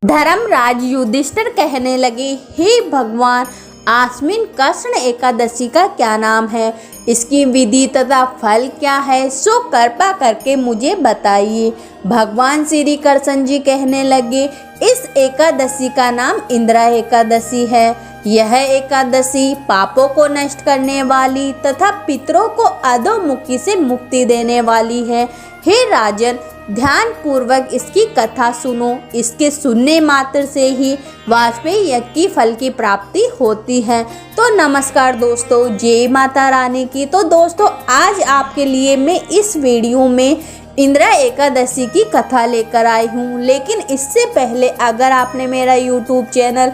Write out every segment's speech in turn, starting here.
धर्मराज युधिष्ठिर कहने लगे, हे भगवान, आश्विन कृष्ण एकादशी का क्या नाम है, इसकी विधि तथा फल क्या है, सो कृपा करके मुझे बताइए। भगवान श्री कृष्ण जी कहने लगे, इस एकादशी का नाम इंदिरा एकादशी है। यह एकादशी पापों को नष्ट करने वाली तथा पितरों को अधोमुखी से मुक्ति देने वाली है। हे राजन, ध्यान पूर्वक इसकी कथा सुनो। इसके सुनने मात्र से ही वाजपेयी यज्ञ की फल की प्राप्ति होती है। तो नमस्कार दोस्तों, जय माता रानी की। तो दोस्तों, आज आपके लिए मैं इस वीडियो में इंदिरा एकादशी की कथा लेकर आई हूँ। लेकिन इससे पहले अगर आपने मेरा यूट्यूब चैनल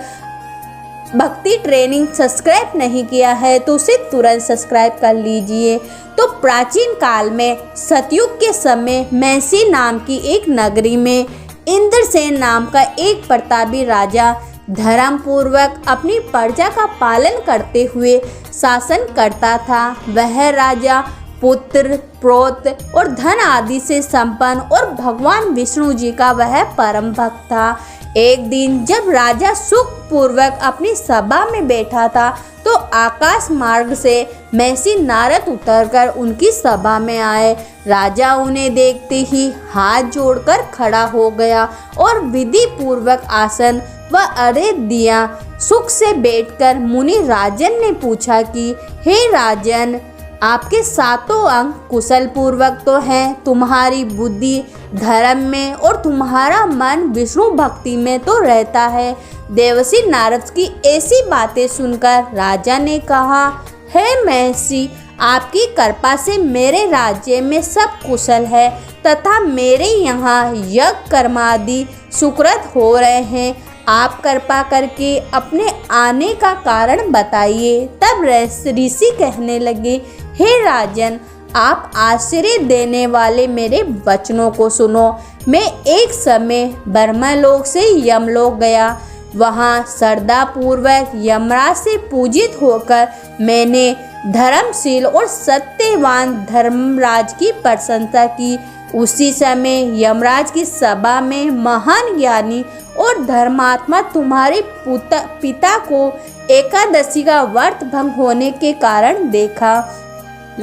भक्ति ट्रेनिंग सब्सक्राइब नहीं किया है तो उसे तुरंत सब्सक्राइब कर लीजिए। तो प्राचीन काल में सतयुग के समय मैसी नाम की एक नगरी में इंद्रसेन नाम का एक प्रतापी राजा धर्म पूर्वक अपनी प्रजा का पालन करते हुए शासन करता था। वह राजा पुत्र, पौत्र और धन आदि से संपन्न और भगवान विष्णु जी का वह परम भक्त था। एक दिन जब राजा सुख पूर्वक अपनी सभा में बैठा था तो आकाश मार्ग से महर्षि नारद उतरकर उनकी सभा में आए। राजा उन्हें देखते ही हाथ जोड़कर खड़ा हो गया और विधि पूर्वक आसन व अर्घ्य दिया। सुख से बैठकर मुनि राजन ने पूछा कि हे राजन, आपके सातों अंग कुशल पूर्वक तो हैं, तुम्हारी बुद्धि धर्म में और तुम्हारा मन विष्णु भक्ति में तो रहता है। देवर्षि नारद की ऐसी बातें सुनकर राजा ने कहा, हे महर्षि, आपकी कृपा से मेरे राज्य में सब कुशल है तथा मेरे यहाँ यज्ञ कर्मादि सुकृत हो रहे हैं। आप कृपा करके अपने आने का कारण बताइए। तब ऋषि कहने लगे, हे राजन, आप आश्चर्य देने वाले मेरे वचनों को सुनो। मैं एक समय ब्रह्मलोक से यमलोक गया। वहाँ श्रद्धा पूर्वक यमराज से पूजित होकर मैंने धर्मशील और सत्यवान धर्मराज की प्रशंसा की। उसी समय यमराज की सभा में महान ज्ञानी और धर्मात्मा तुम्हारे पिता को एकादशी का व्रत भंग होने के कारण देखा।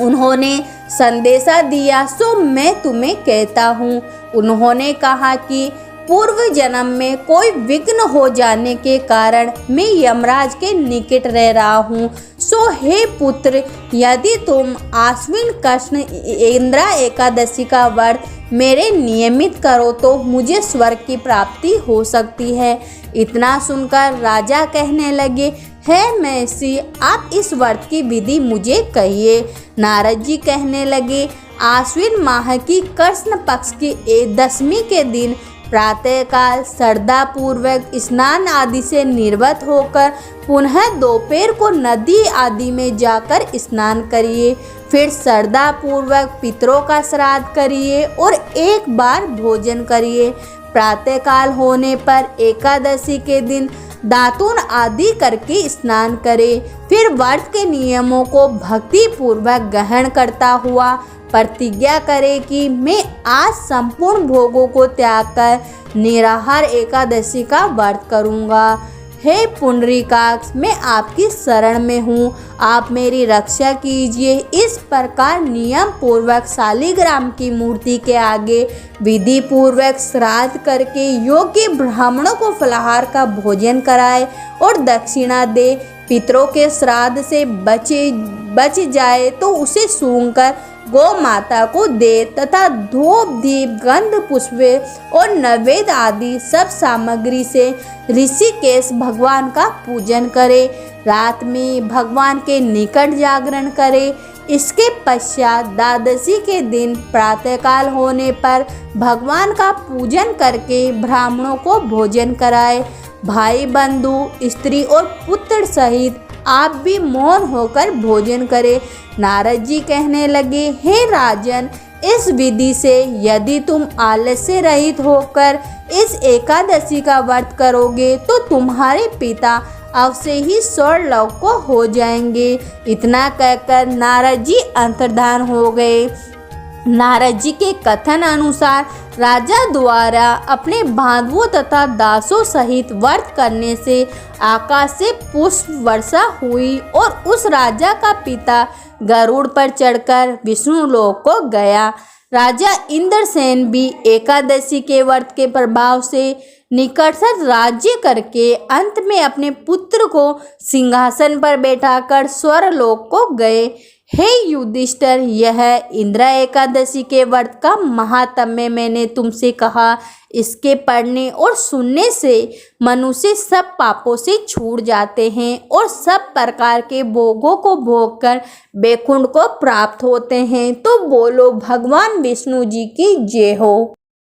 उन्होंने संदेशा दिया, सो मैं तुम्हें कहता हूँ। उन्होंने कहा कि पूर्व जन्म में कोई विघ्न हो जाने के कारण मैं यमराज के निकट रह रहा हूँ। सो हे पुत्र, यदि तुम आश्विन कृष्ण इंदिरा एकादशी का व्रत मेरे नियमित करो तो मुझे स्वर्ग की प्राप्ति हो सकती है। इतना सुनकर राजा कहने लगे, है महर्षि, आप इस व्रत की विधि मुझे कहिए। नारद जी कहने लगे, आश्विन माह की कृष्ण पक्ष की 10वीं के दिन प्रातःकाल श्रद्धा पूर्वक स्नान आदि से निर्वत होकर पुनः दोपहर को नदी आदि में जाकर स्नान करिए। फिर श्रद्धा पूर्वक पितरों का श्राद्ध करिए और एक बार भोजन करिए। प्रातःकाल होने पर एकादशी के दिन दातून आदि करके स्नान करे। फिर व्रत के नियमों को भक्ति पूर्वक ग्रहण करता हुआ प्रतिज्ञा करे कि मैं आज संपूर्ण भोगों को त्याग कर निराहार एकादशी का व्रत करूंगा। हे पुंडरीकाक्ष, मैं आपकी शरण में हूँ, आप मेरी रक्षा कीजिए। इस प्रकार नियम पूर्वक शालिग्राम की मूर्ति के आगे विधि पूर्वक श्राद्ध करके योग्य ब्राह्मणों को फलाहार का भोजन कराए और दक्षिणा दे। पितरों के श्राद्ध से बच जाए तो उसे सूंघकर गौ माता को दे तथा धूप दीप गंध पुष्प और नैवेद्य आदि सब सामग्री से ऋषिकेश भगवान का पूजन करे। रात में भगवान के निकट जागरण करे। इसके पश्चात द्वादशी के दिन प्रातःकाल होने पर भगवान का पूजन करके ब्राह्मणों को भोजन कराए। भाई बंधु स्त्री और पुत्र सहित आप भी मौन होकर भोजन करें। नारद जी कहने लगे, हे राजन, इस विधि से यदि तुम आलस्य रहित होकर इस एकादशी का व्रत करोगे तो तुम्हारे पिता अवश्य ही स्वर्गलोक को हो जाएंगे। इतना कहकर नारद जी अंतर्धान हो गए। नारद जी के कथन अनुसार राजा द्वारा अपने बांधवों तथा दासों सहित व्रत करने से आकाश से पुष्प वर्षा हुई और उस राजा का पिता गरुड़ पर चढ़कर विष्णु लोक को गया। राजा इंद्रसेन भी एकादशी के व्रत के प्रभाव से निकटस्थ राज्य करके अंत में अपने पुत्र को सिंहासन पर बैठाकर स्वर्गलोक को गए। हे युधिष्ठिर, यह इंद्र एकादशी के व्रत का महात्म्य मैंने तुमसे कहा। इसके पढ़ने और सुनने से मनुष्य सब पापों से छूट जाते हैं और सब प्रकार के भोगों को भोगकर बैकुंठ को प्राप्त होते हैं। तो बोलो भगवान विष्णु जी की जय हो।